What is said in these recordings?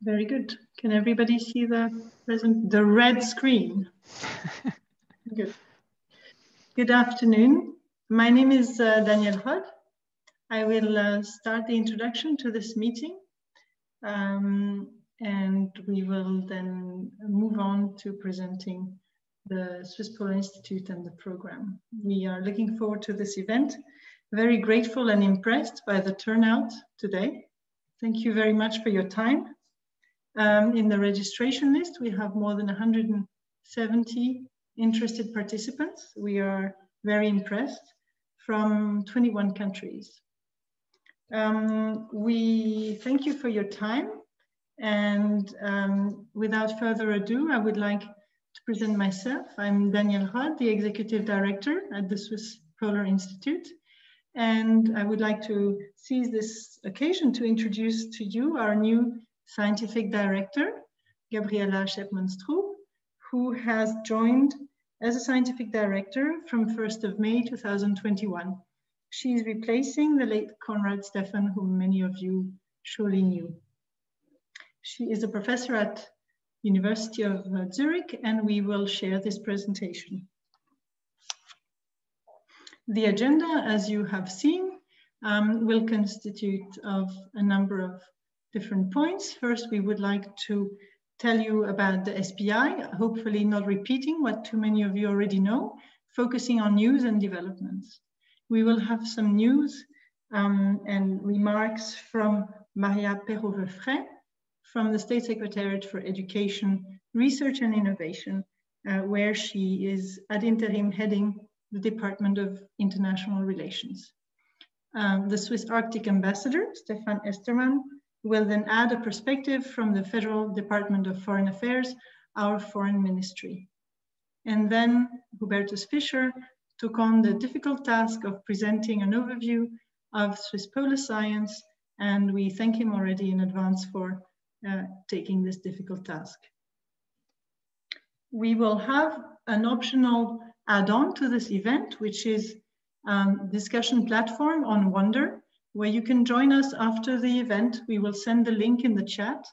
Very good. Can everybody see the red screen? Good. Good afternoon. My name is Danielle Hod. I will start the introduction to this meeting, and we will then move on to presenting the Swiss Polar Institute and the program. We are looking forward to this event. Very grateful and impressed by the turnout today. Thank you very much for your time. In the registration list, we have more than 170 interested participants. We are very impressed, from 21 countries. We thank you for your time, and without further ado, I would like to present myself. I'm Danielle Hod, the Executive Director at the Swiss Polar Institute, and I would like to seize this occasion to introduce to you our new Scientific Director, Gabriela Schepman-Stroop, who has joined as a Scientific Director from 1st of May 2021. She is replacing the late Konrad Stephan, whom many of you surely knew. She is a professor at University of Zurich, and we will share this presentation. The agenda, as you have seen, will constitute of a number of different points. First, we would like to tell you about the SPI, hopefully not repeating what too many of you already know, focusing on news and developments. We will have some news and remarks from Maria Perrault-Veufray from the State Secretariat for Education, Research and Innovation, where she is ad interim heading the Department of International Relations. The Swiss Arctic Ambassador, Stefan Estermann, will then add a perspective from the Federal Department of Foreign Affairs, our foreign ministry. And then Hubertus Fischer took on the difficult task of presenting an overview of Swiss polar science, and we thank him already in advance for taking this difficult task. We will have an optional add-on to this event, which is a discussion platform on Wonder, where you can join us after the event. We will send the link in the chat,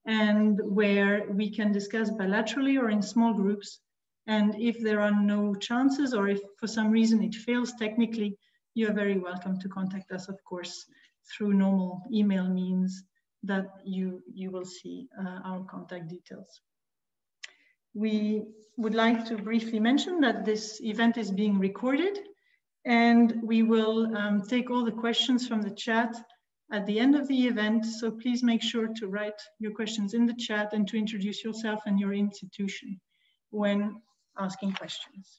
and where we can discuss bilaterally or in small groups. And if there are no chances, or if for some reason it fails technically, you're very welcome to contact us, of course, through normal email means that you will see our contact details. We would like to briefly mention that this event is being recorded, and we will take all the questions from the chat at the end of the event. So please make sure to write your questions in the chat and to introduce yourself and your institution when asking questions.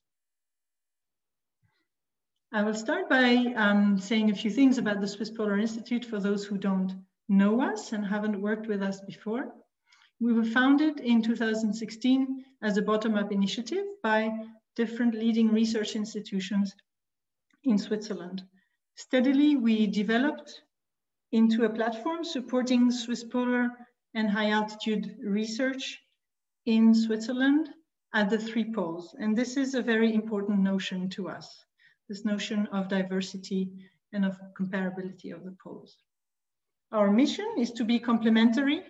I will start by saying a few things about the Swiss Polar Institute for those who don't know us and haven't worked with us before. We were founded in 2016 as a bottom-up initiative by different leading research institutions in Switzerland. Steadily, we developed into a platform supporting Swiss polar and high altitude research in Switzerland at the 3 poles. And this is a very important notion to us, this notion of diversity and of comparability of the poles. Our mission is to be complementary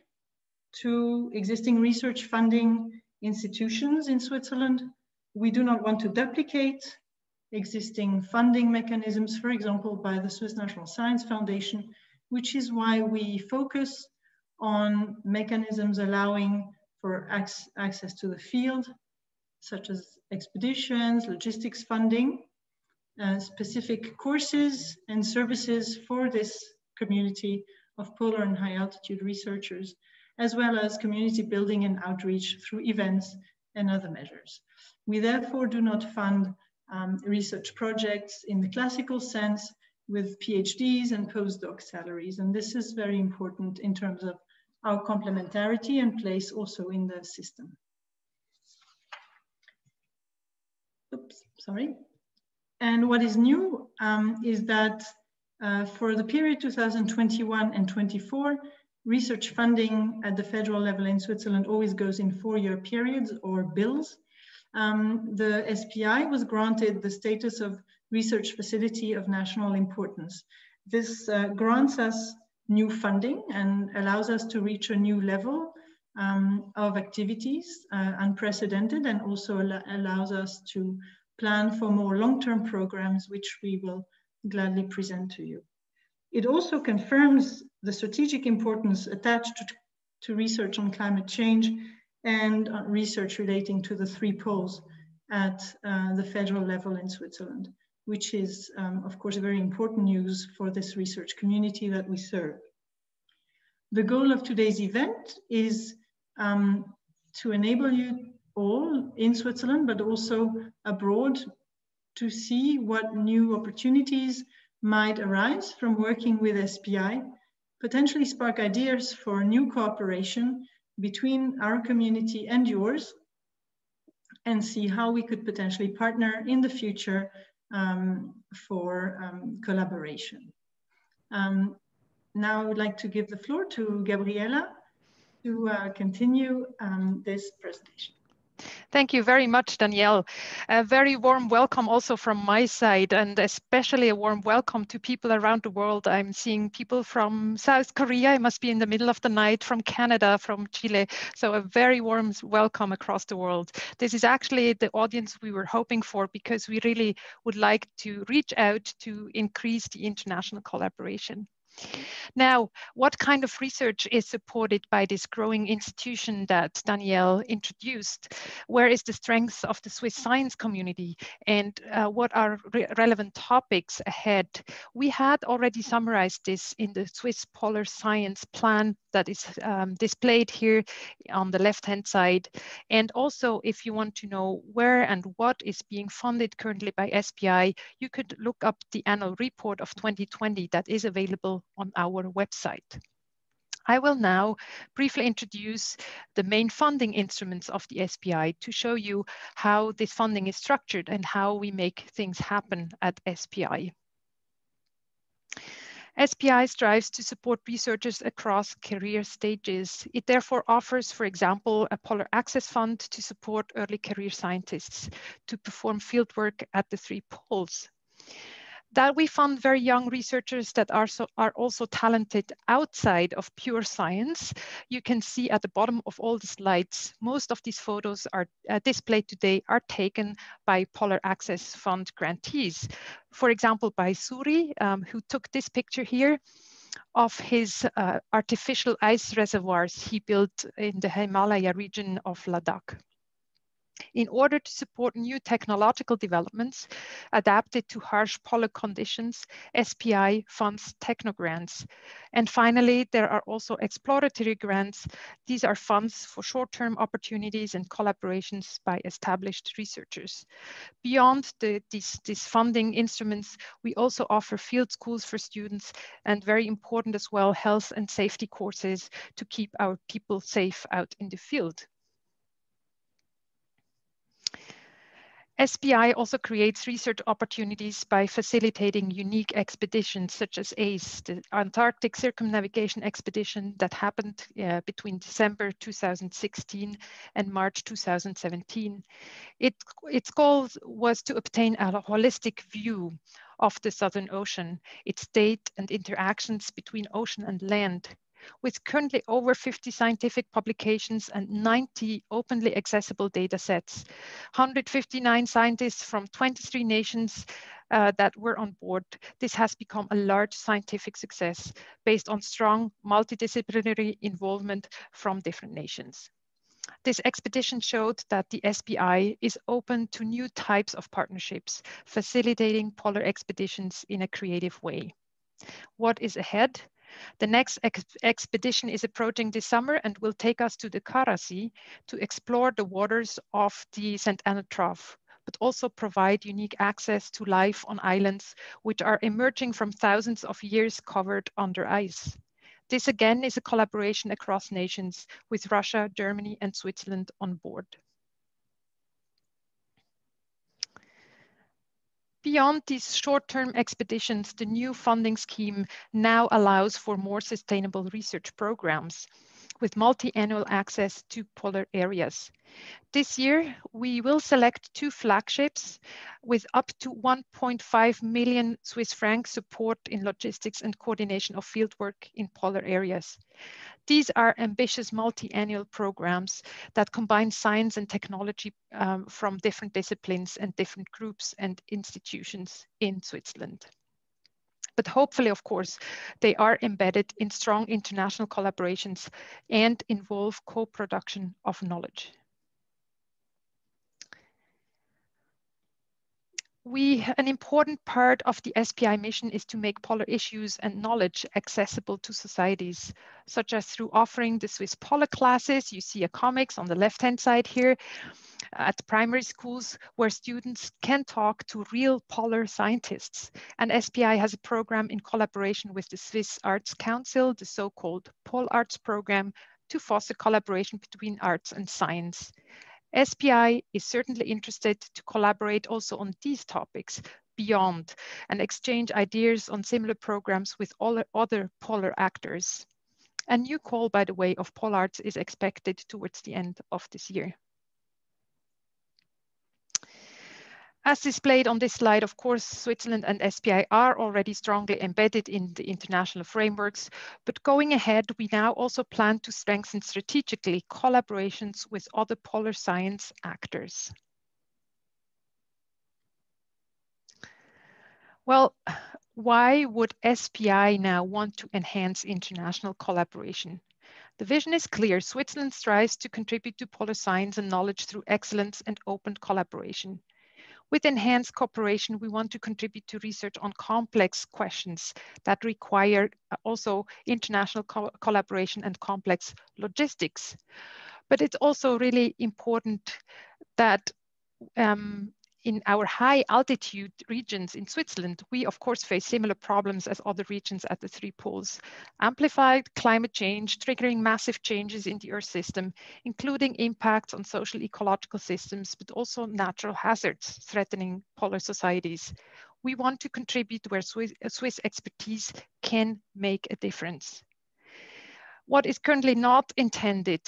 to existing research funding institutions in Switzerland. We do not want to duplicate existing funding mechanisms, for example, by the Swiss National Science Foundation, which is why we focus on mechanisms allowing for access to the field, such as expeditions, logistics funding, specific courses and services for this community of polar and high altitude researchers, as well as community building and outreach through events and other measures. We therefore do not fund research projects in the classical sense with PhDs and postdoc salaries. And this is very important in terms of our complementarity and place also in the system. Oops, sorry. And what is new is that for the period 2021 and 24, research funding at the federal level in Switzerland always goes in 4-year periods or bills. The SPI was granted the status of research facility of national importance. This grants us new funding and allows us to reach a new level of activities, unprecedented, and also allows us to plan for more long-term programs, which we will gladly present to you. It also confirms the strategic importance attached to research on climate change and research relating to the 3 poles at the federal level in Switzerland, which is, of course, very important news for this research community that we serve. The goal of today's event is to enable you all in Switzerland, but also abroad, to see what new opportunities might arise from working with SPI, potentially spark ideas for new cooperation between our community and yours, and see how we could potentially partner in the future for collaboration. Now I would like to give the floor to Gabriela to continue this presentation. Thank you very much, Danielle. A very warm welcome also from my side, and especially a warm welcome to people around the world. I'm seeing people from South Korea, it must be in the middle of the night, from Canada, from Chile. So a very warm welcome across the world. This is actually the audience we were hoping for, because we really would like to reach out to increase the international collaboration. Now, what kind of research is supported by this growing institution that Danielle introduced? Where is the strength of the Swiss science community, and what are relevant topics ahead? We had already summarized this in the Swiss Polar Science Plan that is displayed here on the left-hand side. And also, if you want to know where and what is being funded currently by SPI, you could look up the annual report of 2020 that is available on our website. I will now briefly introduce the main funding instruments of the SPI to show you how this funding is structured and how we make things happen at SPI. SPI strives to support researchers across career stages. It therefore offers, for example, a Polar Access Fund to support early career scientists to perform fieldwork at the 3 poles. That we fund very young researchers that are also talented outside of pure science. You can see at the bottom of all the slides, most of these photos are displayed today are taken by Polar Access Fund grantees. For example, by Suri, who took this picture here of his artificial ice reservoirs he built in the Himalaya region of Ladakh. In order to support new technological developments adapted to harsh polar conditions, SPI funds technogrants. And finally, there are also exploratory grants. These are funds for short-term opportunities and collaborations by established researchers. Beyond these funding instruments, we also offer field schools for students, and very important as well, health and safety courses to keep our people safe out in the field. SPI also creates research opportunities by facilitating unique expeditions such as ACE, the Antarctic Circumnavigation Expedition that happened between December 2016 and March 2017. Its goal was to obtain a holistic view of the Southern Ocean, its state and interactions between ocean and land. With currently over 50 scientific publications and 90 openly accessible data sets, 159 scientists from 23 nations that were on board, this has become a large scientific success based on strong multidisciplinary involvement from different nations. This expedition showed that the SPI is open to new types of partnerships, facilitating polar expeditions in a creative way. What is ahead? The next expedition is approaching this summer and will take us to the Kara Sea to explore the waters of the St. Anna Trough, but also provide unique access to life on islands which are emerging from thousands of years covered under ice. This again is a collaboration across nations with Russia, Germany, and Switzerland on board. Beyond these short-term expeditions, the new funding scheme now allows for more sustainable research programs. with multi-annual access to polar areas. This year, we will select 2 flagships with up to 1.5 million Swiss francs support in logistics and coordination of fieldwork in polar areas. These are ambitious multi-annual programs that combine science and technology from different disciplines and different groups and institutions in Switzerland. But hopefully, of course, they are embedded in strong international collaborations and involve co-production of knowledge. An important part of the SPI mission is to make polar issues and knowledge accessible to societies, such as through offering the Swiss Polar classes. You see a comics on the left-hand side here at primary schools where students can talk to real polar scientists. And SPI has a program in collaboration with the Swiss Arts Council, the so-called Pol Arts program, to foster collaboration between arts and science. SPI is certainly interested to collaborate also on these topics beyond and exchange ideas on similar programs with all other polar actors. A new call, by the way, of Pol Arts is expected towards the end of this year. As displayed on this slide, of course, Switzerland and SPI are already strongly embedded in the international frameworks, but going ahead, we now also plan to strengthen strategically collaborations with other polar science actors. Well, why would SPI now want to enhance international collaboration? The vision is clear. Switzerland strives to contribute to polar science and knowledge through excellence and open collaboration. With enhanced cooperation, we want to contribute to research on complex questions that require also international collaboration and complex logistics. But it's also really important that in our high altitude regions in Switzerland, we of course face similar problems as other regions at the 3 poles. Amplified climate change triggering massive changes in the Earth system, including impacts on social ecological systems, but also natural hazards threatening polar societies. We want to contribute where Swiss expertise can make a difference. What is currently not intended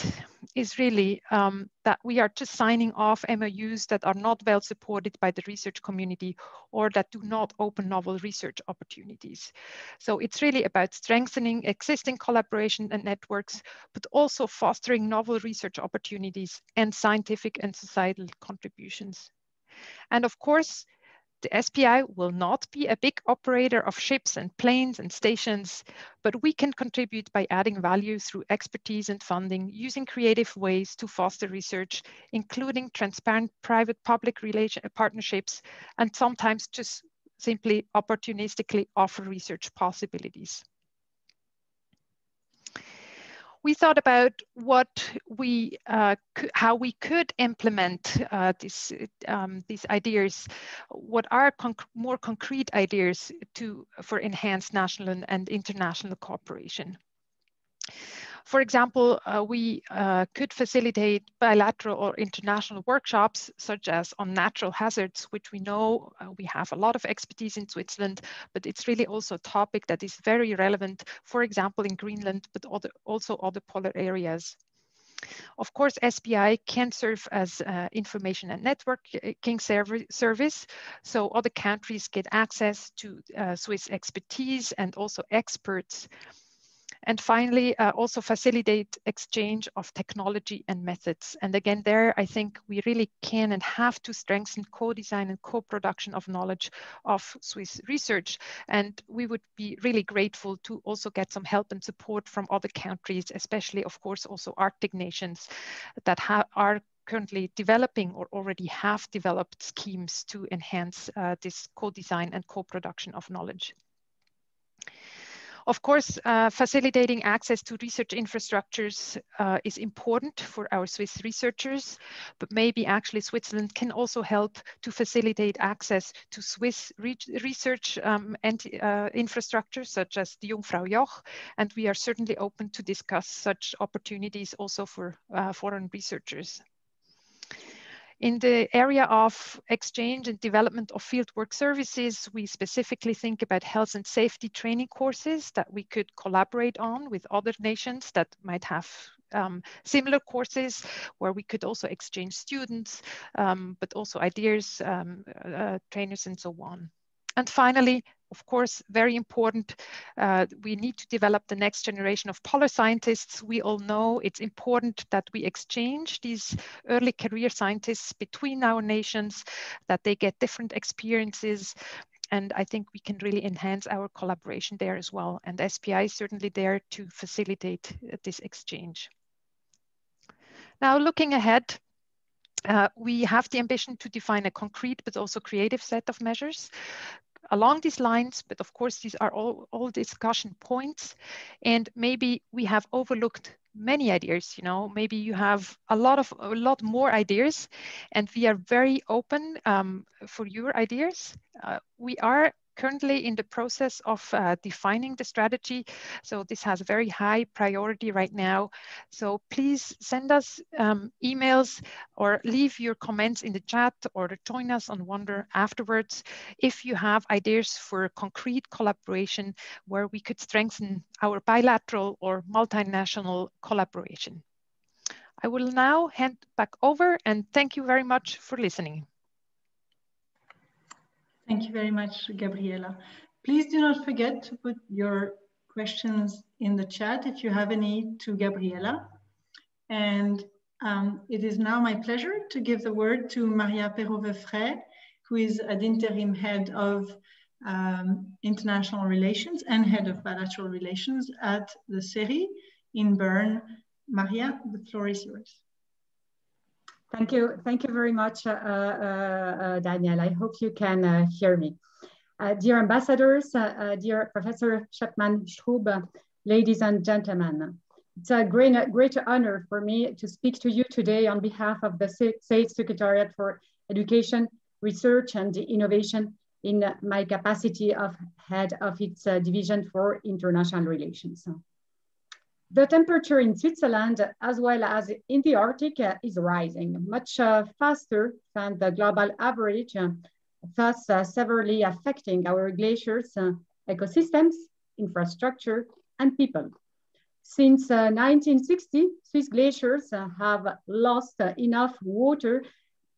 is really that we are just signing off MOUs that are not well supported by the research community or that do not open novel research opportunities. So it's really about strengthening existing collaboration and networks, but also fostering novel research opportunities and scientific and societal contributions. And of course, the SPI will not be a big operator of ships and planes and stations, but we can contribute by adding value through expertise and funding, using creative ways to foster research, including transparent private-public partnerships, and sometimes just simply opportunistically offer research possibilities. We thought about how we could implement these ideas. What are more concrete ideas for enhanced national and international cooperation? For example, we could facilitate bilateral or international workshops, such as on natural hazards, which we know we have a lot of expertise in Switzerland, but it's really also a topic that is very relevant, for example, in Greenland, but also other polar areas. Of course, SPI can serve as information and networking service, so other countries get access to Swiss expertise and also experts. And finally, also facilitate exchange of technology and methods. And again, there, I think we really can and have to strengthen co-design and co-production of knowledge of Swiss research. And we would be really grateful to also get some help and support from other countries, especially, of course, also Arctic nations that are currently developing or already have developed schemes to enhance this co-design and co-production of knowledge. Of course, facilitating access to research infrastructures is important for our Swiss researchers, but maybe actually Switzerland can also help to facilitate access to Swiss research infrastructures such as the Jungfrau Joch, and we are certainly open to discuss such opportunities also for foreign researchers. In the area of exchange and development of fieldwork services, we specifically think about health and safety training courses that we could collaborate on with other nations that might have similar courses where we could also exchange students, but also ideas, trainers, and so on. And finally, of course, very important, we need to develop the next generation of polar scientists. We all know it's important that we exchange these early career scientists between our nations, that they get different experiences. And I think we can really enhance our collaboration there as well. And SPI is certainly there to facilitate this exchange. Now, looking ahead, we have the ambition to define a concrete but also creative set of measures along these lines, but of course, these are all discussion points, and maybe we have overlooked many ideas. You know, maybe you have a lot more ideas, and we are very open for your ideas. We are currently in the process of defining the strategy, so this has a very high priority right now. So please send us emails or leave your comments in the chat or join us on Wonder afterwards if you have ideas for concrete collaboration where we could strengthen our bilateral or multinational collaboration. I will now hand back over, and thank you very much for listening. Thank you very much, Gabriela. Please do not forget to put your questions in the chat if you have any to Gabriela. And it is now my pleasure to give the word to Maria Perrault-Veffray, who is an interim head of international relations and head of bilateral relations at the CERI in Bern. Maria, the floor is yours. Thank you very much, Daniel. I hope you can hear me. Dear ambassadors, dear Professor Chapman-Strub, ladies and gentlemen, it's a great honor for me to speak to you today on behalf of the State Secretariat for Education, Research and Innovation in my capacity of head of its division for international relations. The temperature in Switzerland, as well as in the Arctic, is rising much faster than the global average, thus severely affecting our glaciers, ecosystems, infrastructure, and people. Since 1960, Swiss glaciers have lost enough water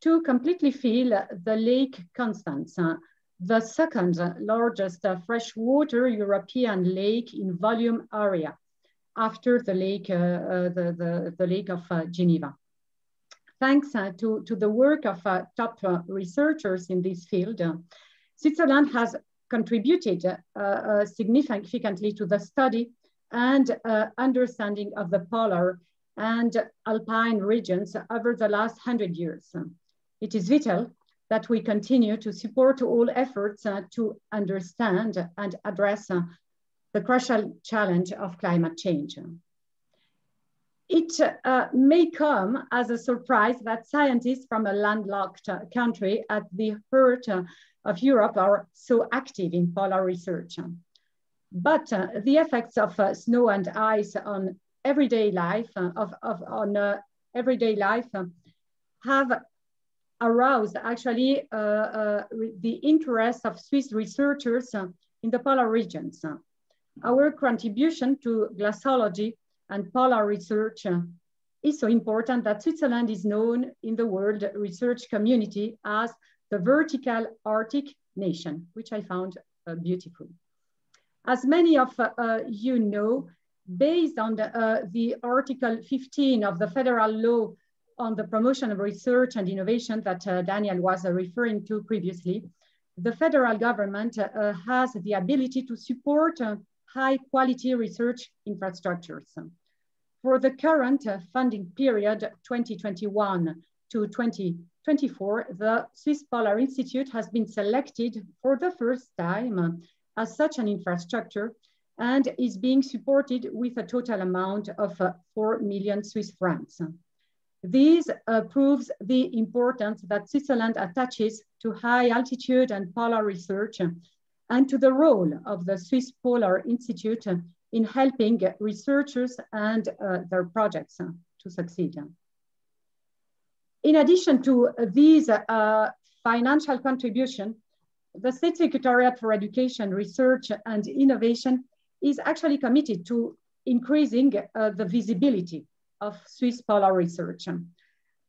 to completely fill the Lake Constance, the second largest freshwater European lake in volume area, after the lake, the Lake of Geneva. Thanks to the work of top researchers in this field, Switzerland has contributed significantly to the study and understanding of the polar and alpine regions over the last 100 years. It is vital that we continue to support all efforts to understand and address the crucial challenge of climate change. It may come as a surprise that scientists from a landlocked country at the heart of Europe are so active in polar research. But the effects of snow and ice on everyday life, have aroused actually the interest of Swiss researchers in the polar regions. Our contribution to glaciology and polar research is so important that Switzerland is known in the world research community as the vertical Arctic nation, which I found beautiful. As many of you know, based on the Article 15 of the Federal Law on the Promotion of Research and Innovation that Daniel was referring to previously, the federal government has the ability to support high quality research infrastructures. For the current funding period 2021 to 2024, the Swiss Polar Institute has been selected for the first time as such an infrastructure and is being supported with a total amount of 4 million Swiss francs. This proves the importance that Switzerland attaches to high altitude and polar research and to the role of the Swiss Polar Institute in helping researchers and their projects to succeed. In addition to these financial contribution, the State Secretariat for Education, Research and Innovation is actually committed to increasing the visibility of Swiss polar research.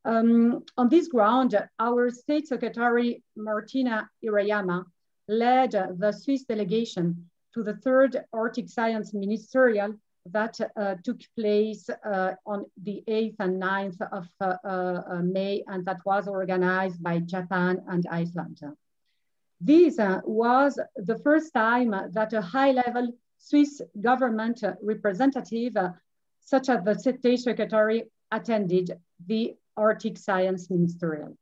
On this ground, our State Secretary, Martina Irayama, led the Swiss delegation to the 3rd Arctic Science Ministerial that took place on the 8th and 9th of May, and that was organized by Japan and Iceland. This was the first time that a high-level Swiss government representative, such as the State Secretary, attended the Arctic Science Ministerial.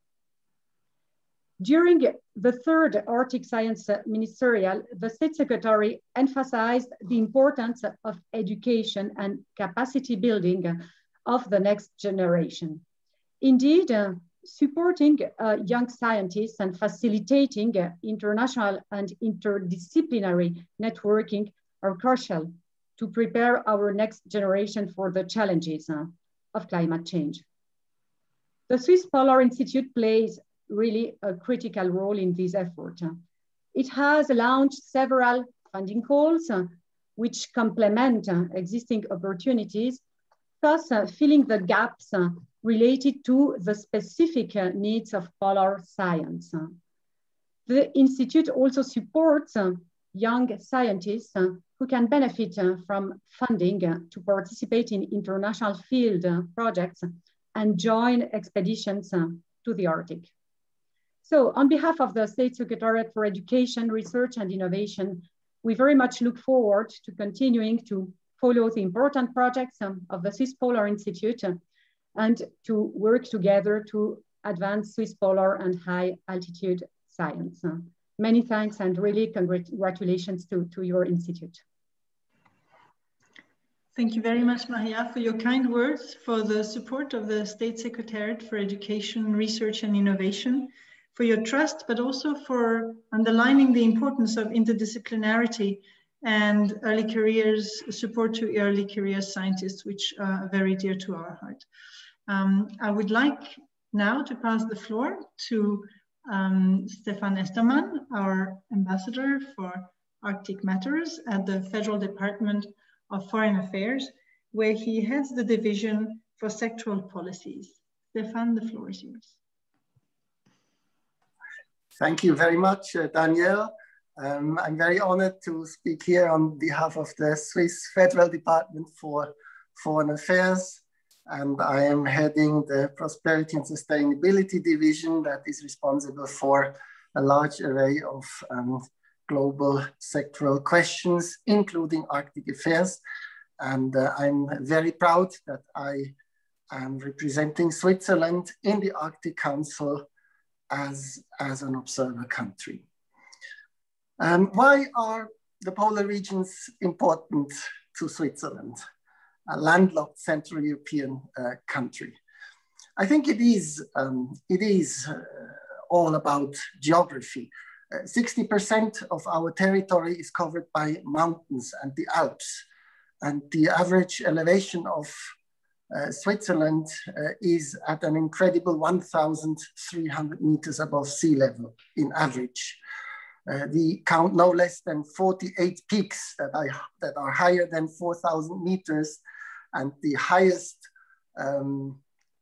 During the 3rd Arctic Science Ministerial, the State Secretary emphasized the importance of education and capacity building of the next generation. Indeed, supporting young scientists and facilitating international and interdisciplinary networking are crucial to prepare our next generation for the challenges of climate change. The Swiss Polar Institute plays really a critical role in this effort. It has launched several funding calls which complement existing opportunities, thus filling the gaps related to the specific needs of polar science. The Institute also supports young scientists who can benefit from funding to participate in international field projects and join expeditions to the Arctic. So on behalf of the State Secretariat for Education, Research and Innovation, we very much look forward to continuing to follow the important projects of the Swiss Polar Institute and to work together to advance Swiss polar and high altitude science. Many thanks and really congratulations to your institute. Thank you very much, Maria, for your kind words, for the support of the State Secretariat for Education, Research and Innovation, for your trust, but also for underlining the importance of interdisciplinarity and early careers, support to early career scientists, which are very dear to our heart. I would like now to pass the floor to Stefan Estermann, our ambassador for Arctic Matters at the Federal Department of Foreign Affairs, where he heads the division for sectoral policies. Stefan, the floor is yours. Thank you very much, Danielle. I'm very honored to speak here on behalf of the Swiss Federal Department for Foreign Affairs. And I am heading the Prosperity and Sustainability Division that is responsible for a large array of global sectoral questions, including Arctic affairs. And I'm very proud that I am representing Switzerland in the Arctic Council as an observer country. Why are the polar regions important to Switzerland, a landlocked Central European country? I think it is all about geography. 60% of our territory is covered by mountains and the Alps, and the average elevation of Switzerland is at an incredible 1,300 meters above sea level in average. We count no less than 48 peaks that are higher than 4,000 meters, and the highest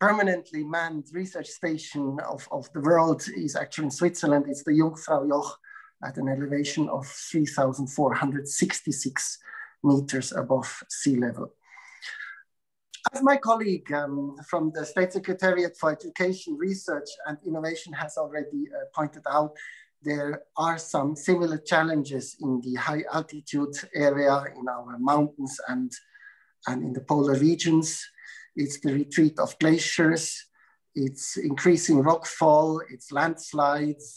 permanently manned research station of the world is actually in Switzerland. It's the Jungfraujoch at an elevation of 3,466 meters above sea level. As my colleague from the State Secretariat for Education, Research and Innovation has already pointed out, there are some similar challenges in the high altitude area, in our mountains and in the polar regions. It's the retreat of glaciers, it's increasing rockfall, it's landslides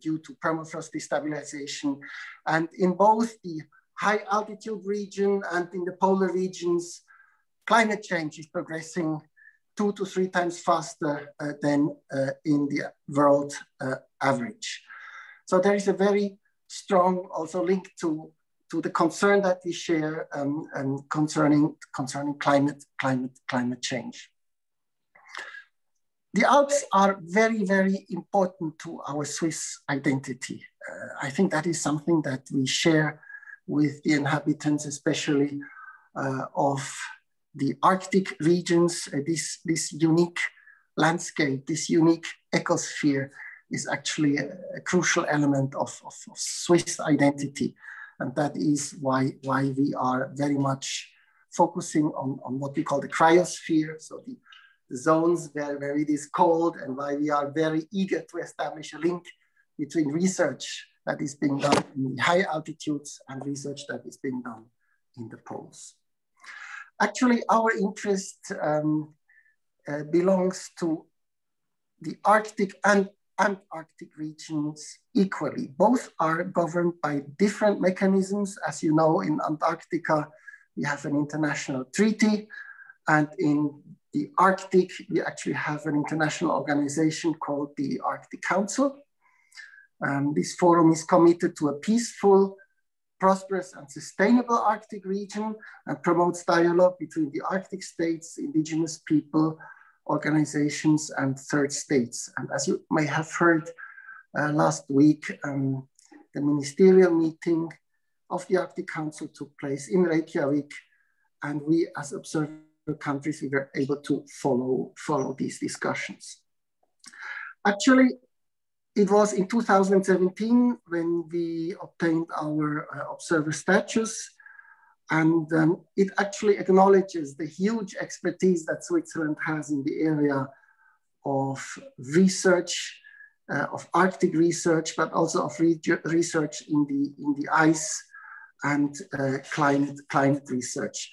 due to permafrost destabilization. And in both the high altitude region and in the polar regions, climate change is progressing 2 to 3 times faster than in the world average. So there is a very strong also link to the concern that we share concerning climate change. The Alps are very, very important to our Swiss identity. I think that is something that we share with the inhabitants, especially of the Arctic regions, this unique landscape, this unique ecosphere is actually a crucial element of Swiss identity. And that is why we are very much focusing on what we call the cryosphere, so the zones where it is cold, and why we are very eager to establish a link between research that is being done in high altitudes and research that is being done in the poles. Actually, our interest belongs to the Arctic and Antarctic regions equally. Both are governed by different mechanisms. As you know, in Antarctica, we have an international treaty, and in the Arctic, we actually have an international organization called the Arctic Council. This forum is committed to a peaceful, prosperous, and sustainable Arctic region and promotes dialogue between the Arctic states, indigenous people, organizations, and third states. And as you may have heard last week, the ministerial meeting of the Arctic Council took place in Reykjavik, and we as observer countries, we were able to follow these discussions. Actually, it was in 2017 when we obtained our observer status, and it actually acknowledges the huge expertise that Switzerland has in the area of research, of Arctic research, but also of research in the ice and climate research.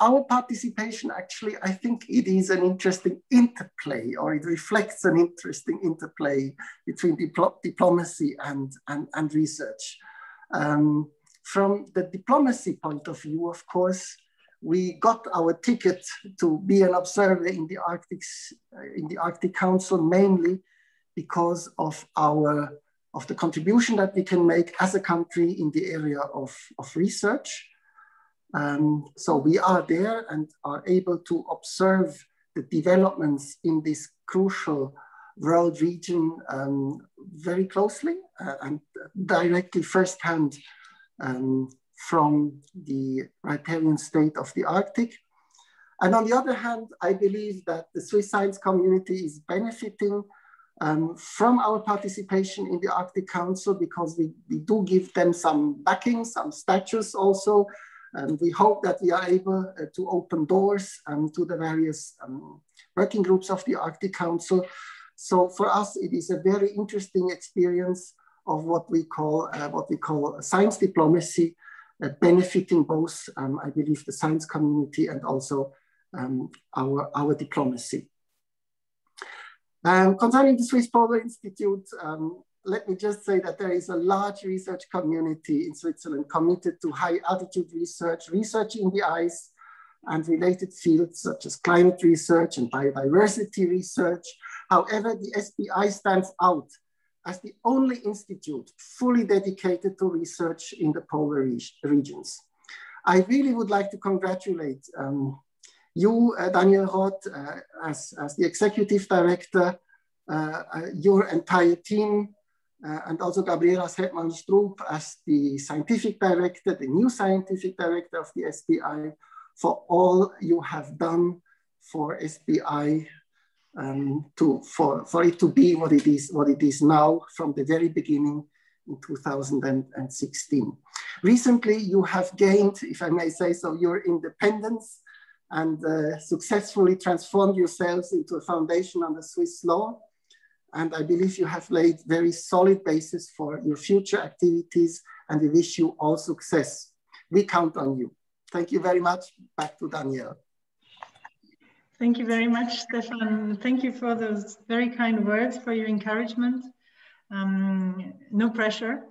Our participation, actually, I think it is an interesting interplay, or it reflects an interesting interplay between diplomacy and research. From the diplomacy point of view, of course, we got our ticket to be an observer in the Arctic Council, mainly because of the contribution that we can make as a country in the area of research. So we are there and are able to observe the developments in this crucial world region very closely and directly firsthand from the riparian state of the Arctic. And on the other hand, I believe that the Swiss science community is benefiting from our participation in the Arctic Council, because we do give them some backing, some status also. And we hope that we are able to open doors to the various working groups of the Arctic Council. So for us, it is a very interesting experience of what we call science diplomacy, benefiting both, I believe, the science community and also our diplomacy. Concerning the Swiss Polar Institute, let me just say that there is a large research community in Switzerland committed to high altitude research, research in the ice and related fields such as climate research and biodiversity research. However, the SPI stands out as the only institute fully dedicated to research in the polar regions. I really would like to congratulate you, Daniel Roth, as the executive director, your entire team, and also Gabriela Hetman-Strup as the scientific director, the new scientific director of the SPI, for all you have done for SPI, for it to be what it is now from the very beginning in 2016. Recently, you have gained, if I may say so, your independence and successfully transformed yourselves into a foundation under Swiss law. And I believe you have laid very solid basis for your future activities, and we wish you all success. We count on you. Thank you very much. Back to Danielle. Thank you very much, Stefan. Thank you for those very kind words, for your encouragement. No pressure.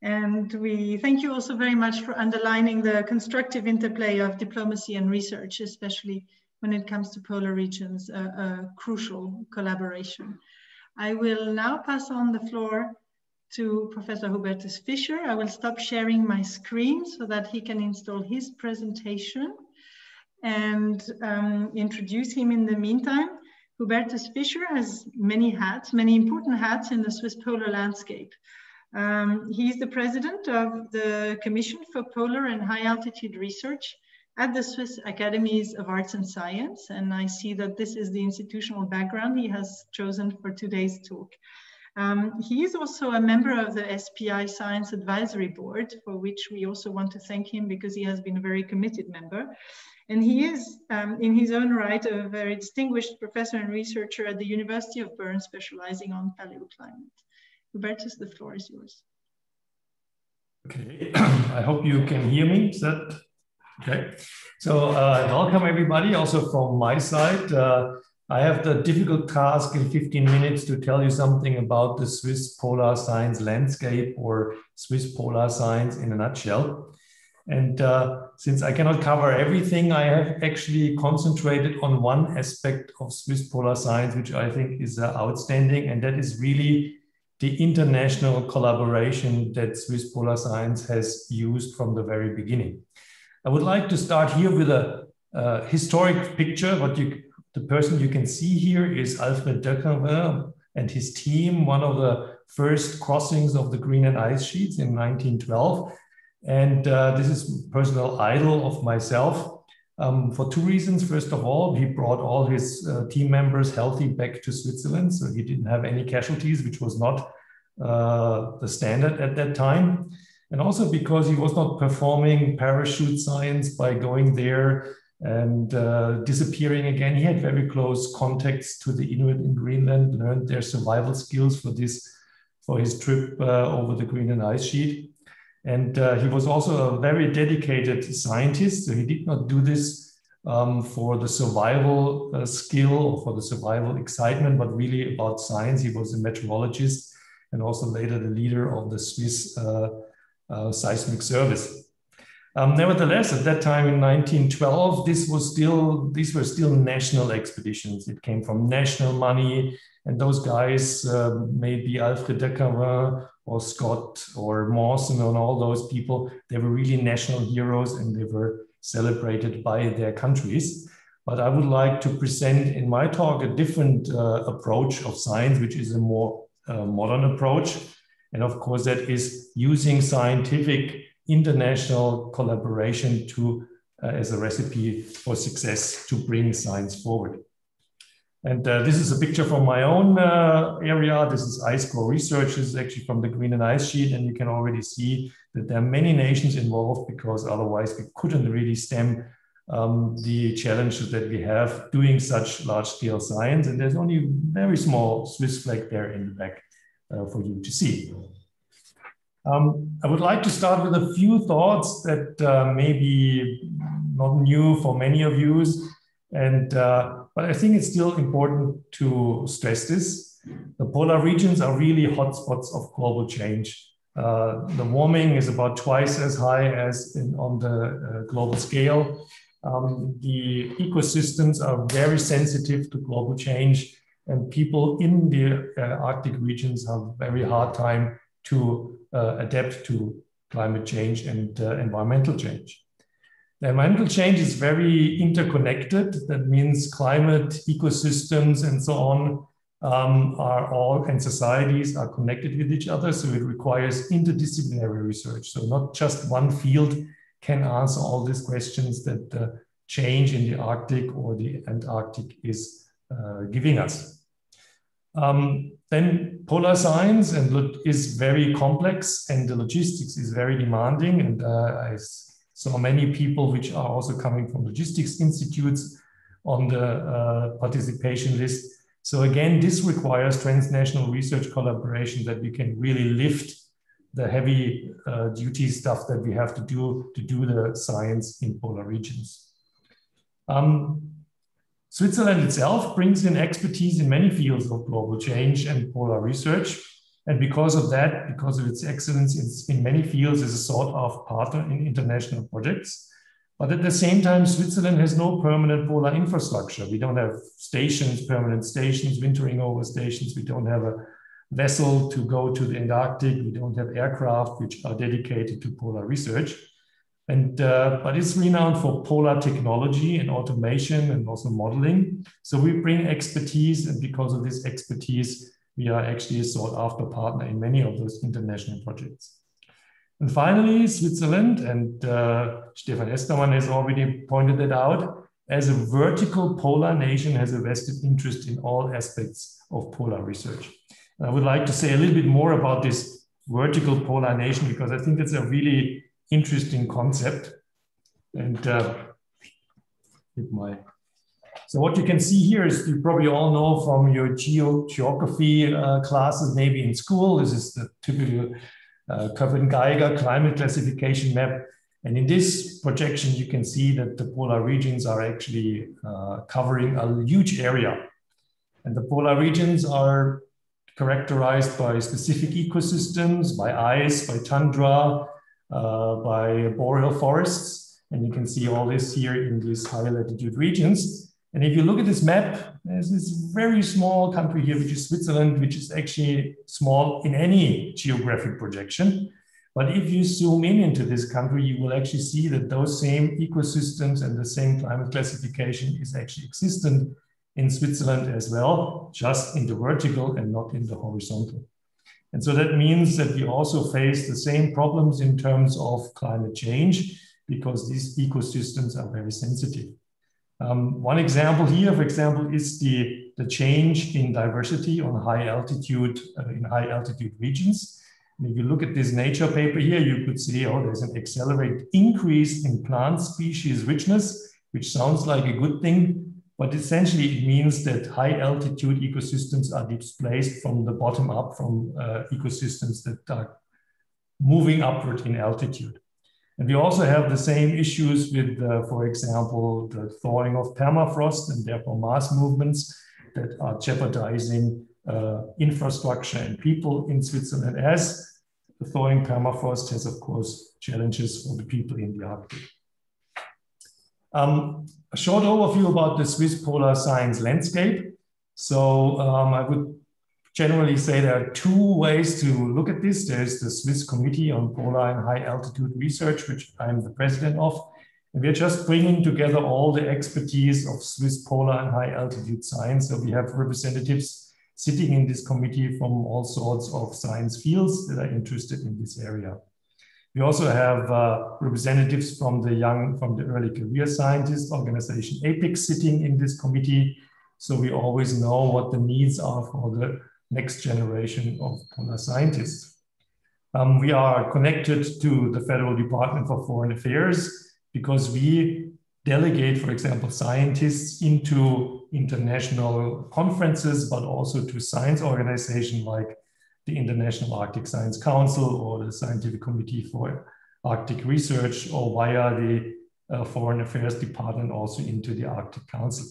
And we thank you also very much for underlining the constructive interplay of diplomacy and research, especially when it comes to polar regions, a crucial collaboration. I will now pass on the floor to Professor Hubertus Fischer. I will stop sharing my screen so that he can install his presentation and introduce him in the meantime. Hubertus Fischer has many hats, many important hats in the Swiss polar landscape. He's the president of the Commission for Polar and High Altitude Research at the Swiss Academies of Arts and Science. And I see that this is the institutional background he has chosen for today's talk. He is also a member of the SPI Science Advisory Board, for which we also want to thank him because he has been a very committed member. And he is, in his own right, a very distinguished professor and researcher at the University of Bern, specializing on paleoclimate. Hubertus, the floor is yours. Okay, I hope you can hear me. Is that okay? So welcome everybody, also from my side. I have the difficult task in 15 minutes to tell you something about the Swiss polar science landscape, or Swiss polar science in a nutshell. And since I cannot cover everything, I have actually concentrated on one aspect of Swiss polar science, which I think is outstanding, and that is really the international collaboration that Swiss polar science has used from the very beginning. I would like to start here with a historic picture. The person you can see here is Alfred de Canvin and his team, one of the first crossings of the Greenland ice sheets in 1912. And this is a personal idol of myself for two reasons. First of all, he brought all his team members healthy back to Switzerland, so he didn't have any casualties, which was not the standard at that time. And also because he was not performing parachute science by going there and disappearing again. He had very close contacts to the Inuit in Greenland, learned their survival skills for his trip over the Greenland ice sheet. And he was also a very dedicated scientist. So he did not do this for the survival skill or for the survival excitement, but really about science. He was a meteorologist and also later the leader of the Swiss seismic service. Nevertheless, at that time in 1912, these were still national expeditions. It came from national money, and those guys, maybe Alfred de Canvin or Scott or Mawson and all those people, they were really national heroes and they were celebrated by their countries. But I would like to present in my talk a different approach of science, which is a more modern approach. And of course, that is using scientific international collaboration as a recipe for success to bring science forward. And this is a picture from my own area. This is ice core research. This is actually from the Greenland ice sheet. And you can already see that there are many nations involved, because otherwise we couldn't really stem the challenges that we have doing such large scale science. And there's only a very small Swiss flag there in the back for you to see. I would like to start with a few thoughts that may be not new for many of you, but I think it's still important to stress this. The polar regions are really hotspots of global change. The warming is about twice as high as on the global scale. The ecosystems are very sensitive to global change, and people in the Arctic regions have a very hard time to adapt to climate change and environmental change. The environmental change is very interconnected. That means climate, ecosystems, and so on and societies are connected with each other. So it requires interdisciplinary research. So not just one field can answer all these questions that change in the Arctic or the Antarctic is giving us. Then polar science is very complex, and the logistics is very demanding. And I saw many people which are also coming from logistics institutes on the participation list. So again, this requires transnational research collaboration, that we can really lift the heavy duty stuff that we have to do the science in polar regions. Switzerland itself brings in expertise in many fields of global change and polar research. And because of that, because of its excellence in many fields, is a sought-after partner in international projects. But at the same time, Switzerland has no permanent polar infrastructure. We don't have stations, permanent stations, wintering over stations. We don't have a vessel to go to the Antarctic. We don't have aircraft which are dedicated to polar research. But it's renowned for polar technology and automation and also modeling. So we bring expertise, and because of this expertise, we are actually a sought-after partner in many of those international projects. And finally, Switzerland, and Stefan Estermann has already pointed it out, as a vertical polar nation has a vested interest in all aspects of polar research. And I would like to say a little bit more about this vertical polar nation, because I think it's a really interesting concept. And so what you can see here is, you probably all know from your geography classes, maybe in school, this is the typical Köppen-Geiger climate classification map. And in this projection, you can see that the polar regions are actually covering a huge area. And the polar regions are characterized by specific ecosystems, by ice, by tundra, by boreal forests. And you can see all this here in these high latitude regions. And if you look at this map, there's this very small country here, which is Switzerland, which is actually small in any geographic projection. But if you zoom in into this country, you will actually see that those same ecosystems and the same climate classification is actually existent in Switzerland as well, just in the vertical and not in the horizontal. And so that means that we also face the same problems in terms of climate change, because these ecosystems are very sensitive. One example here, for example, is the change in diversity on high altitude, in high altitude regions. And if you look at this Nature paper here, you could see, oh, there's an accelerated increase in plant species richness, which sounds like a good thing, but essentially it means that high altitude ecosystems are displaced from the bottom up, from ecosystems that are moving upward in altitude. And we also have the same issues with, for example, the thawing of permafrost and therefore mass movements that are jeopardizing infrastructure and people in Switzerland, as the thawing permafrost has, of course, challenges for the people in the Arctic. A short overview about the Swiss polar science landscape. So I would generally say there are two ways to look at this. There's the Swiss Committee on Polar and High Altitude Research, which I'm the president of. And we're just bringing together all the expertise of Swiss polar and high altitude science. So we have representatives sitting in this committee from all sorts of science fields that are interested in this area. We also have representatives from the early career scientist organization APIC sitting in this committee. So we always know what the needs are for the next generation of polar scientists. We are connected to the Federal Department for Foreign Affairs because we delegate, for example, scientists into international conferences, but also to science organizations like the International Arctic Science Council or the Scientific Committee for Arctic Research, or via the Foreign Affairs Department also into the Arctic Council.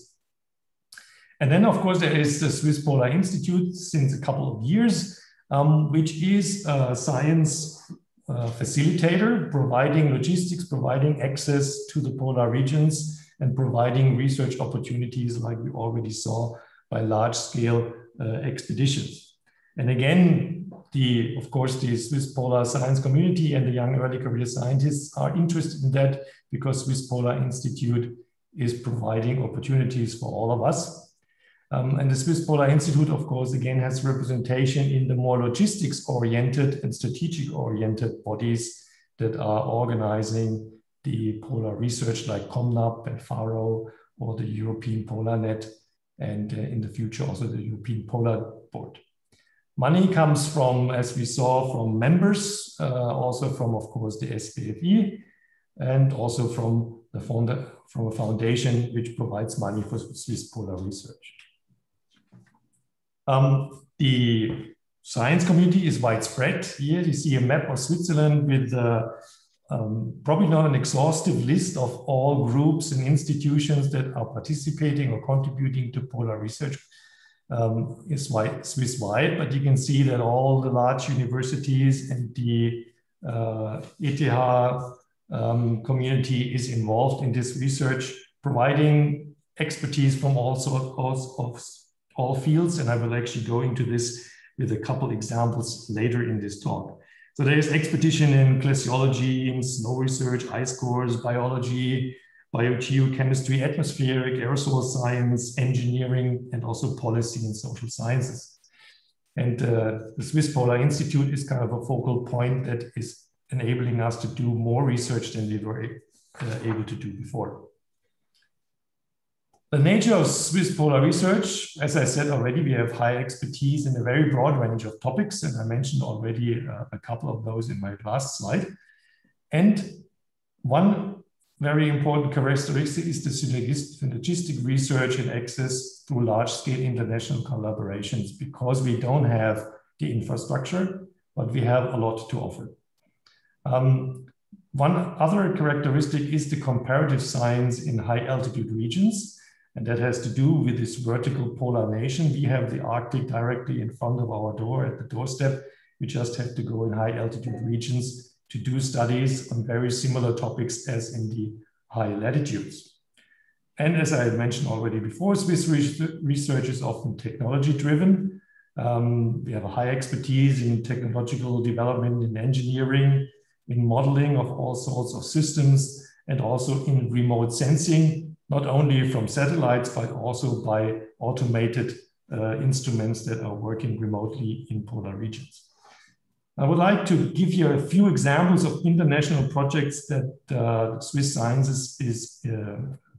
And then, of course, there is the Swiss Polar Institute since a couple of years, which is a science facilitator, providing logistics, providing access to the polar regions, and providing research opportunities like we already saw by large-scale expeditions. And again, of course, the Swiss Polar Science community and the young early career scientists are interested in that, because Swiss Polar Institute is providing opportunities for all of us. And the Swiss Polar Institute, of course, again, has representation in the more logistics-oriented and strategic-oriented bodies that are organizing the polar research, like COMNAP and FARO, or the European Polar Net, and in the future also the European Polar Board. Money comes from, as we saw, from members, also from, of course, the SPFE, and also from a foundation which provides money for Swiss polar research. The science community is widespread. Here you see a map of Switzerland with probably not an exhaustive list of all groups and institutions that are participating or contributing to polar research. Is Swiss-wide, but you can see that all the large universities and the ETH community is involved in this research, providing expertise from all sorts of all fields. And I will actually go into this with a couple examples later in this talk. So there is expedition in glaciology, in snow research, ice cores, biology, biogeochemistry, atmospheric, aerosol science, engineering, and also policy and social sciences. And the Swiss Polar Institute is kind of a focal point that is enabling us to do more research than we were able to do before. The nature of Swiss polar research, as I said already, we have high expertise in a very broad range of topics, and I mentioned already a couple of those in my last slide. And one very important characteristic is the synergistic research and access through large-scale international collaborations, because we don't have the infrastructure, but we have a lot to offer. One other characteristic is the comparative science in high-altitude regions. And that has to do with this vertical polarnation. We have the Arctic directly in front of our door at the doorstep. We just have to go in high altitude regions to do studies on very similar topics as in the high latitudes. And as I had mentioned already before, Swiss research is often technology driven. We have a high expertise in technological development, in engineering, in modeling of all sorts of systems, and also in remote sensing, not only from satellites, but also by automated instruments that are working remotely in polar regions. I would like to give you a few examples of international projects that Swiss Sciences is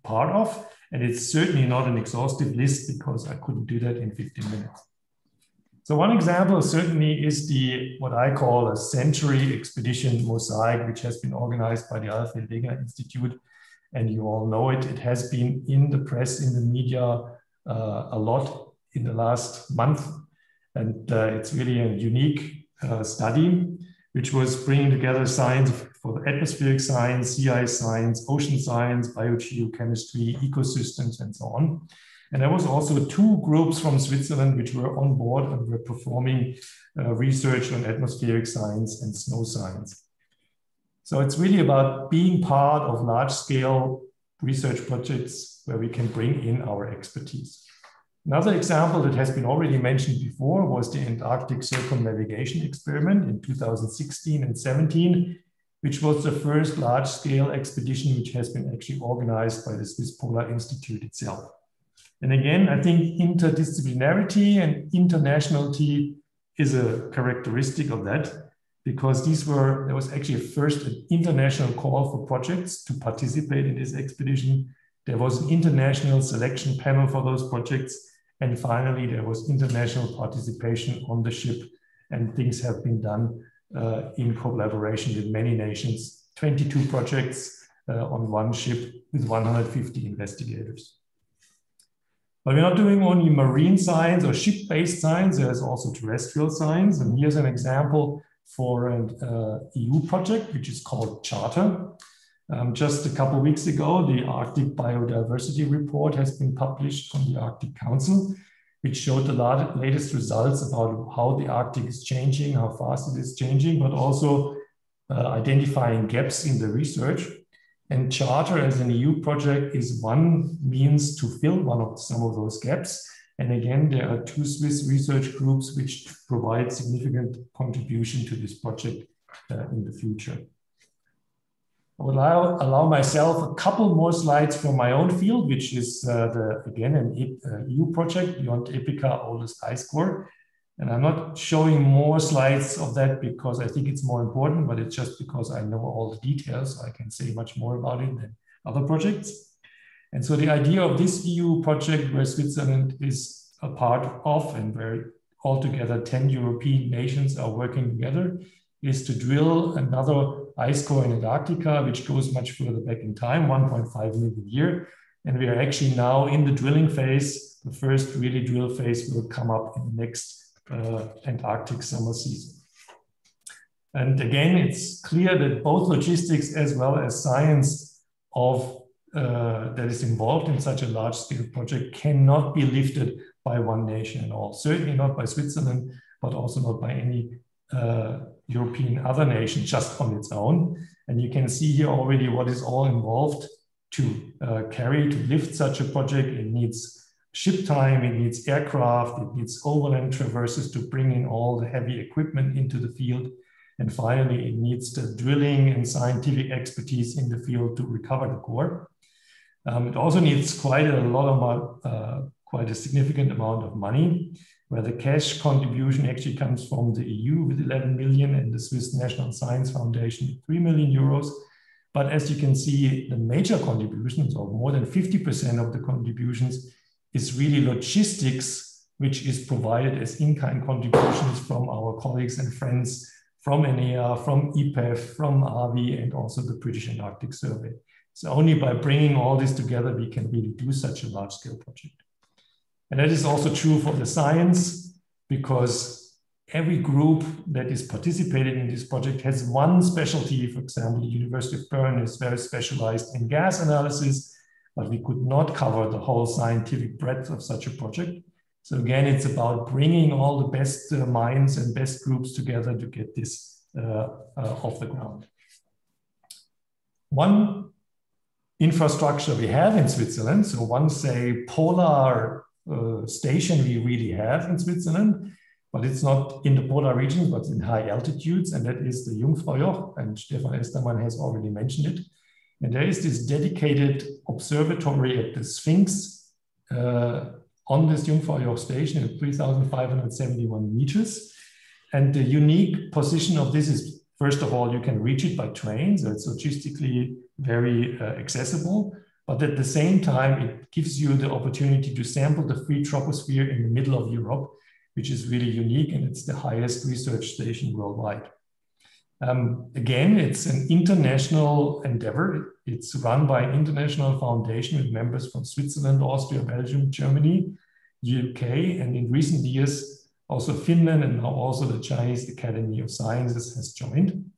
part of, and it's certainly not an exhaustive list because I couldn't do that in 15 minutes. So one example certainly is what I call a century expedition mosaic, which has been organized by the Alfred Wegener Institute. And you all know it. It has been in the press, in the media a lot in the last month. And it's really a unique study, which was bringing together science for the atmospheric science, sea ice science, ocean science, biogeochemistry, ecosystems, and so on. And there was also 2 groups from Switzerland which were on board and were performing research on atmospheric science and snow science. So it's really about being part of large-scale research projects where we can bring in our expertise. Another example that has been already mentioned before was the Antarctic circumnavigation experiment in 2016 and 17, which was the first large-scale expedition which has been actually organized by the Swiss Polar Institute itself. And again, I think interdisciplinarity and internationality is a characteristic of that, because there was actually first an international call for projects to participate in this expedition. There was an international selection panel for those projects. And finally, there was international participation on the ship, and things have been done in collaboration with many nations, 22 projects on one ship with 150 investigators. But we're not doing only marine science or ship-based science, there's also terrestrial science. And here's an example for an EU project, which is called Charter. Just a couple of weeks ago, the Arctic Biodiversity Report has been published from the Arctic Council, which showed the latest results about how the Arctic is changing, how fast it is changing, but also identifying gaps in the research. And Charter as an EU project is one means to fill some of those gaps. And again, there are 2 Swiss research groups which provide significant contribution to this project in the future. I will allow myself a couple more slides from my own field, which is again an EU project, Beyond Epica, Oldest Ice Core. And I'm not showing more slides of that because I think it's more important, but it's just because I know all the details, so I can say much more about it than other projects. And so the idea of this EU project, where Switzerland is a part of and where altogether 10 European nations are working together, is to drill another ice core in Antarctica, which goes much further back in time, 1.5 million years. And we are actually now in the drilling phase. The first really drill phase will come up in the next Antarctic summer season. And again, it's clear that both logistics as well as science that is involved in such a large-scale project cannot be lifted by one nation at all. Certainly not by Switzerland, but also not by any European other nation just on its own. And you can see here already what is all involved to lift such a project. It needs ship time, it needs aircraft, it needs overland traverses to bring in all the heavy equipment into the field. And finally, it needs the drilling and scientific expertise in the field to recover the core. It also needs quite a significant amount of money. where the cash contribution actually comes from the EU with 11 million and the Swiss National Science Foundation with 3 million euros. But as you can see, the major contributions, or more than 50% of the contributions, is really logistics, which is provided as in-kind contributions from our colleagues and friends from ENEA, from EPEF, from AVI, and also the British Antarctic Survey. So only by bringing all this together, we can really do such a large-scale project. And that is also true for the science, because every group that is participating in this project has one specialty. For example, the University of Bern is very specialized in gas analysis, but we could not cover the whole scientific breadth of such a project. So again, it's about bringing all the best minds and best groups together to get this off the ground. One infrastructure we have in Switzerland, so one, say, polar station we really have in Switzerland, but it's not in the polar regions, but in high altitudes, and that is the Jungfraujoch, and Stefan Estermann has already mentioned it. And there is this dedicated observatory at the Sphinx on this Jungfraujoch station at 3,571 meters. And the unique position of this is, first of all, you can reach it by train, so it's logistically very accessible. But at the same time, it gives you the opportunity to sample the free troposphere in the middle of Europe, which is really unique, and it's the highest research station worldwide. Again, it's an international endeavor. It's run by an international foundation with members from Switzerland, Austria, Belgium, Germany, UK, and in recent years, also Finland, and now also the Chinese Academy of Sciences has joined.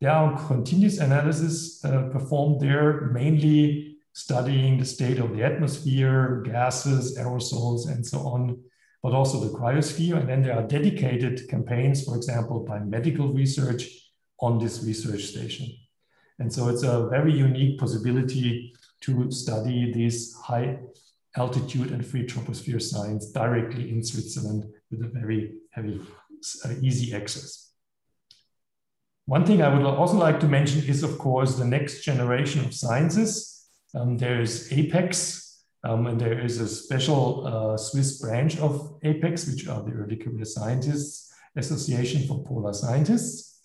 There are continuous analysis performed there, mainly studying the state of the atmosphere, gases, aerosols, and so on, but also the cryosphere. And then there are dedicated campaigns, for example, by medical research on this research station. And so it's a very unique possibility to study this high altitude and free troposphere science directly in Switzerland with a very easy access. One thing I would also like to mention is, of course, the next generation of sciences. There is APEX, and there is a special Swiss branch of APEX, which are the Early Career Scientists Association for Polar Scientists.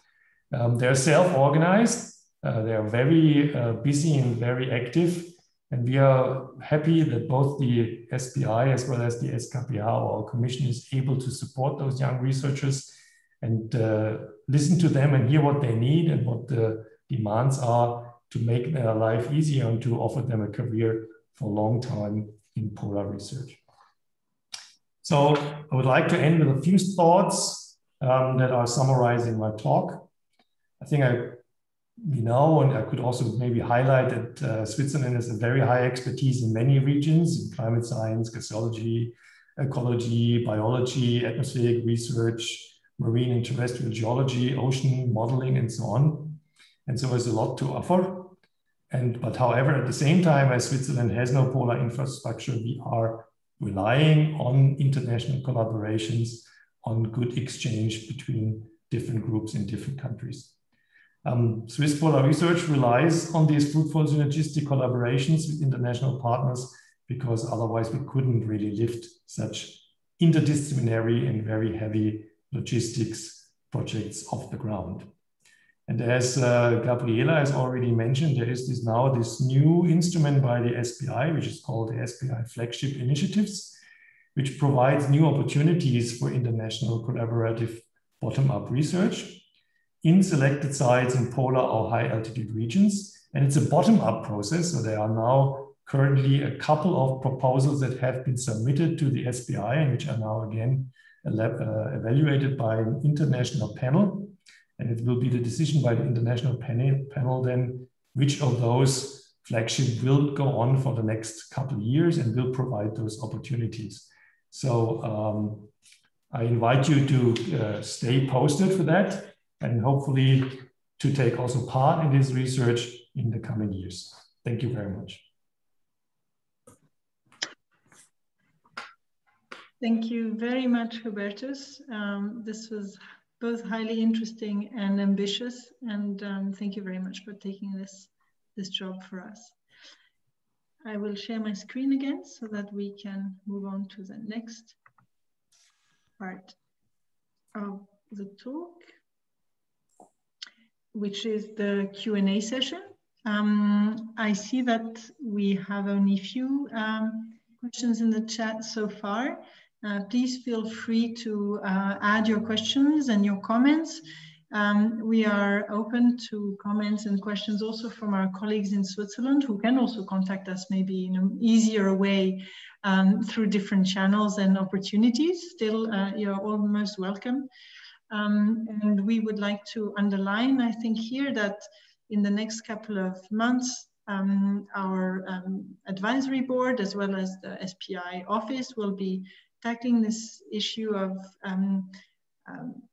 They're self-organized, they are very busy and very active, and we are happy that both the SPI as well as the SKPH, our commission, is able to support those young researchers and listen to them and hear what they need and what the demands are to make their life easier and to offer them a career for a long time in polar research. So I would like to end with a few thoughts that are summarizing my talk. I think we know, and I could also maybe highlight that Switzerland has a very high expertise in many regions, in climate science, gaseology, ecology, biology, atmospheric research, marine and terrestrial geology, ocean modeling, and so on. And so there's a lot to offer. But however, at the same time, as Switzerland has no polar infrastructure, we are relying on international collaborations, on good exchange between different groups in different countries. Swiss Polar Research relies on these fruitful synergistic collaborations with international partners, because otherwise we couldn't really lift such interdisciplinary and very heavy logistics projects off the ground. And as Gabriela has already mentioned, there is now this new instrument by the SPI, which is called the SPI Flagship Initiatives, which provides new opportunities for international collaborative bottom-up research in selected sites in polar or high altitude regions. And it's a bottom-up process. So there are now currently a couple of proposals that have been submitted to the SPI and which are now again evaluated by an international panel. And it will be the decision by the international panel then which of those flagships will go on for the next couple of years and will provide those opportunities. So I invite you to stay posted for that and hopefully to take also part in this research in the coming years. Thank you very much. Thank you very much, Hubertus. This was both highly interesting and ambitious, and thank you very much for taking this job for us. I will share my screen again so that we can move on to the next part of the talk, which is the Q&A session. I see that we have only a few questions in the chat so far. Please feel free to add your questions and your comments. We are open to comments and questions also from our colleagues in Switzerland, who can also contact us maybe in an easier way through different channels and opportunities. Still, you're all most welcome. And we would like to underline, I think here, that in the next couple of months, our advisory board, as well as the SPI office, will be tackling this issue of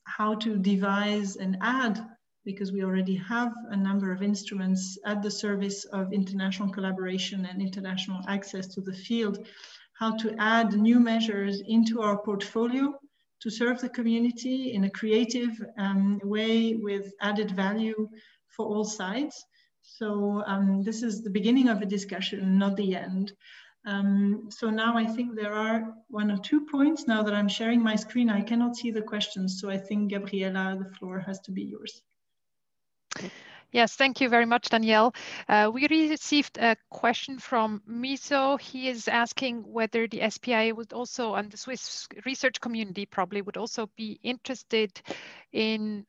how to devise and add, because we already have a number of instruments at the service of international collaboration and international access to the field, how to add new measures into our portfolio to serve the community in a creative way with added value for all sides. So this is the beginning of a discussion, not the end. So now I think there are 1 or 2 points. Now that I'm sharing my screen, I cannot see the questions. So I think, Gabriela, the floor has to be yours. Yes, thank you very much, Danielle. We received a question from Miso. He is asking whether the SPI would also, and the Swiss research community probably would also be interested in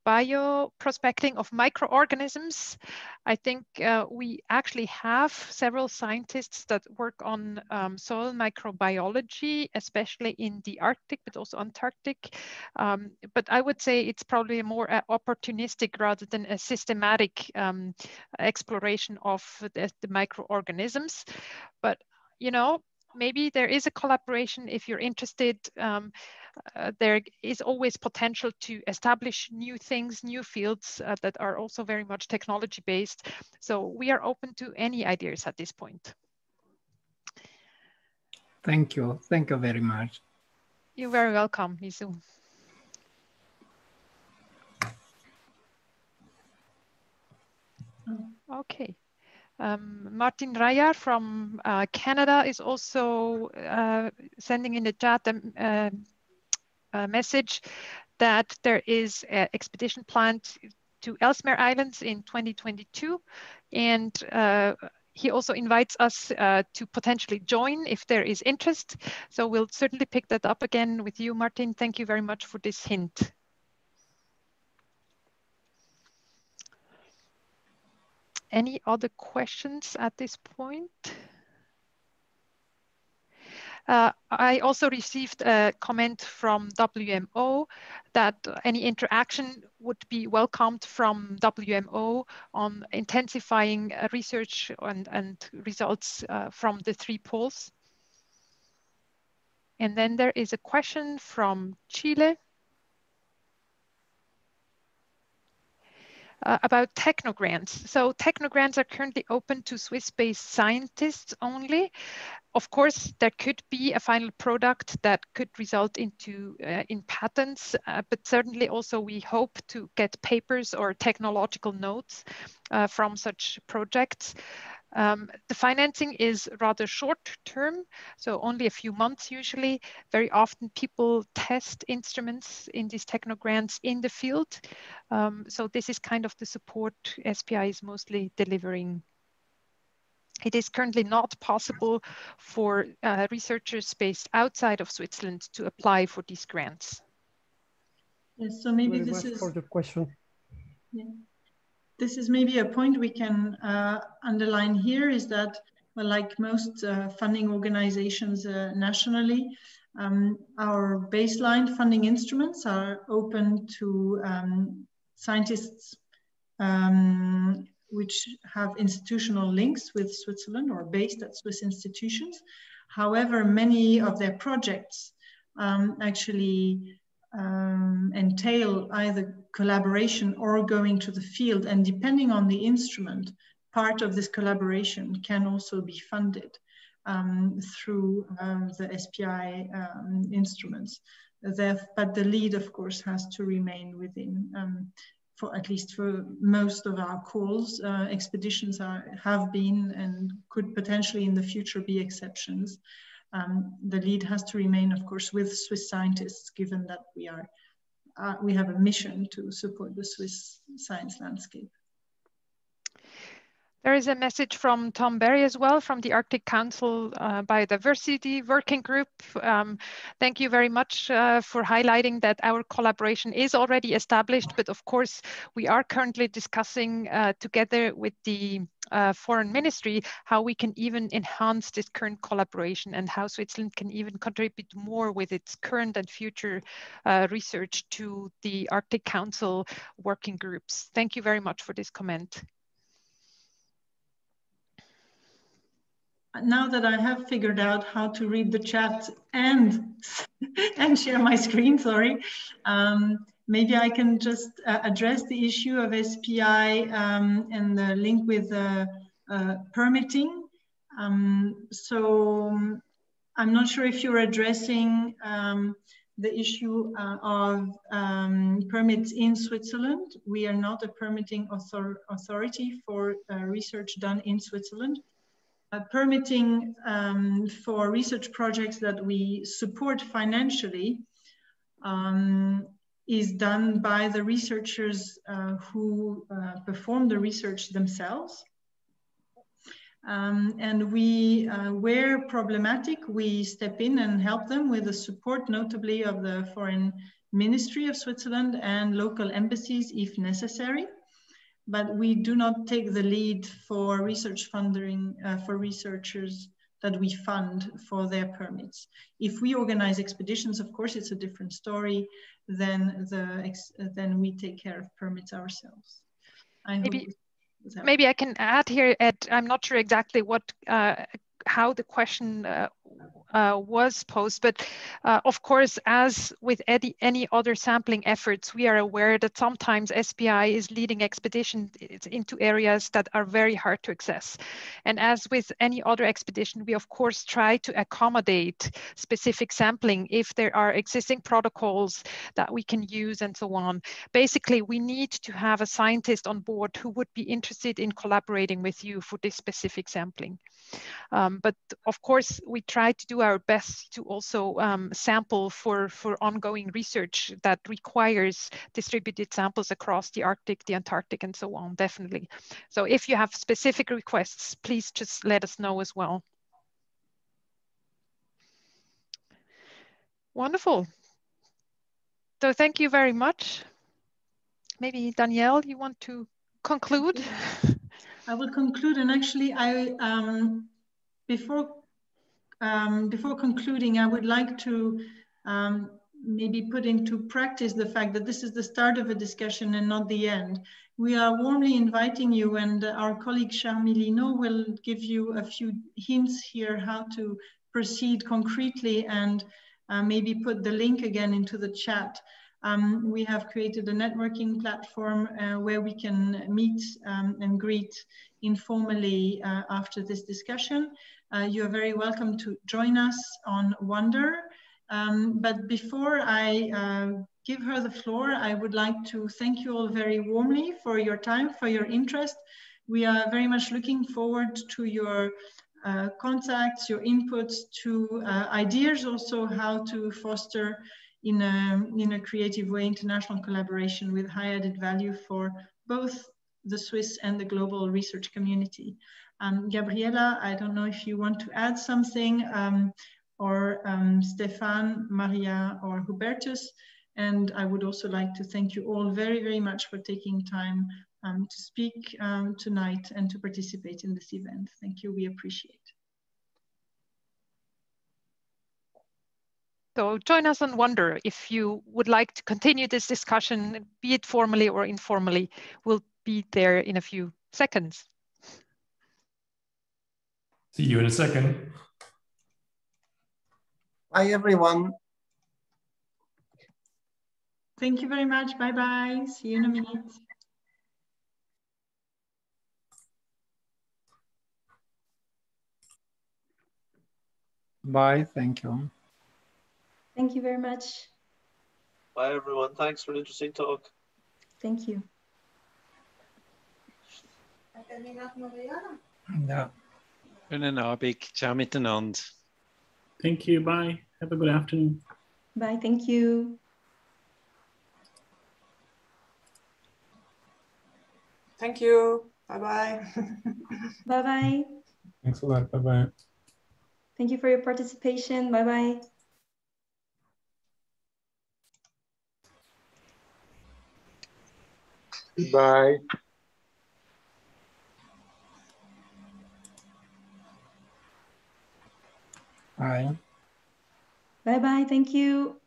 bioprospecting of microorganisms. I think we actually have several scientists that work on soil microbiology, especially in the Arctic, but also Antarctic. But I would say it's probably more opportunistic rather than a systematic exploration of the microorganisms. But, you know, maybe there is a collaboration if you're interested. There is always potential to establish new things, new fields that are also very much technology based. So we are open to any ideas at this point. Thank you. Thank you very much. You're very welcome, Misu. Okay. Martin Raya from Canada is also sending in the chat a message that there is an expedition planned to Ellesmere Islands in 2022. And he also invites us to potentially join if there is interest. So we'll certainly pick that up again with you, Martin. Thank you very much for this hint. Any other questions at this point? I also received a comment from WMO that any interaction would be welcomed from WMO on intensifying research and results from the 3 poles. And then there is a question from Chile about technogrants. So technogrants are currently open to Swiss-based scientists only. Of course, there could be a final product that could result into in patents, but certainly also we hope to get papers or technological notes from such projects. The financing is rather short term, so only a few months usually. Very often people test instruments in these technogrants in the field. So this is kind of the support SPI is mostly delivering. It is currently not possible for researchers based outside of Switzerland to apply for these grants. Yes, so maybe this is for the question. Yeah. This is maybe a point we can underline here, is that, well, like most funding organizations nationally, our baseline funding instruments are open to scientists which have institutional links with Switzerland or based at Swiss institutions. However, many of their projects actually entail either collaboration or going to the field, and depending on the instrument, part of this collaboration can also be funded through the SPI instruments. But the lead, of course, has to remain within, for at least for most of our calls. Expeditions have been and could potentially in the future be exceptions. the lead has to remain, of course, with Swiss scientists, given that we have a mission to support the Swiss science landscape. There is a message from Tom Berry as well, from the Arctic Council Biodiversity Working Group. Thank you very much for highlighting that our collaboration is already established, but of course, we are currently discussing together with the Foreign Ministry how we can even enhance this current collaboration and how Switzerland can even contribute more with its current and future research to the Arctic Council working groups. Thank you very much for this comment. Now that I have figured out how to read the chat and share my screen, sorry, maybe I can just address the issue of SPI and the link with permitting. So I'm not sure if you're addressing the issue of permits in Switzerland. We are not a permitting authority for research done in Switzerland. Permitting for research projects that we support financially is done by the researchers who perform the research themselves. And we, where problematic, we step in and help them with the support, notably of the Foreign Ministry of Switzerland and local embassies if necessary. But we do not take the lead for research funding for researchers that we fund for their permits. If we organize expeditions, of course, it's a different story. Then we take care of permits ourselves. Maybe I can add here, Ed, I'm not sure exactly what how the question was posed, but of course, as with any other sampling efforts, we are aware that sometimes SPI is leading expeditions into areas that are very hard to access. And as with any other expedition, we of course try to accommodate specific sampling if there are existing protocols that we can use and so on. Basically, we need to have a scientist on board who would be interested in collaborating with you for this specific sampling. But of course, we try to do our best to also sample for ongoing research that requires distributed samples across the Arctic, the Antarctic, and so on, definitely. So if you have specific requests, please just let us know as well. Wonderful. So thank you very much. Maybe Danielle, you want to conclude? I will conclude, and actually, before concluding, I would like to maybe put into practice the fact that this is the start of a discussion and not the end. We are warmly inviting you, and our colleague Charmy Lino will give you a few hints here how to proceed concretely, and maybe put the link again into the chat. We have created a networking platform where we can meet and greet informally after this discussion. You are very welcome to join us on Wonder. But before I give her the floor, I would like to thank you all very warmly for your time, for your interest. We are very much looking forward to your contacts, your inputs, to ideas also how to foster in a creative way international collaboration with high added value for both the Swiss and the global research community. Gabriela, I don't know if you want to add something, or Stefan, Maria, or Hubertus. And I would also like to thank you all very, very much for taking time to speak tonight and to participate in this event. Thank you, we appreciate it. So join us on Wonder if you would like to continue this discussion, be it formally or informally. We'll be there in a few seconds. See you in a second. Bye, everyone. Thank you very much. Bye-bye. See you in a minute. Bye. Thank you. Thank you very much. Bye, everyone. Thanks for an interesting talk. Thank you. Ja. Schönen Abend. Ciao miteinander. Thank you. Bye. Have a good afternoon. Bye. Thank you. Thank you. Bye-bye. Bye-bye. Thanks a lot. Bye-bye. Thank you for your participation. Bye-bye. Bye. Bye. Bye-bye. Thank you.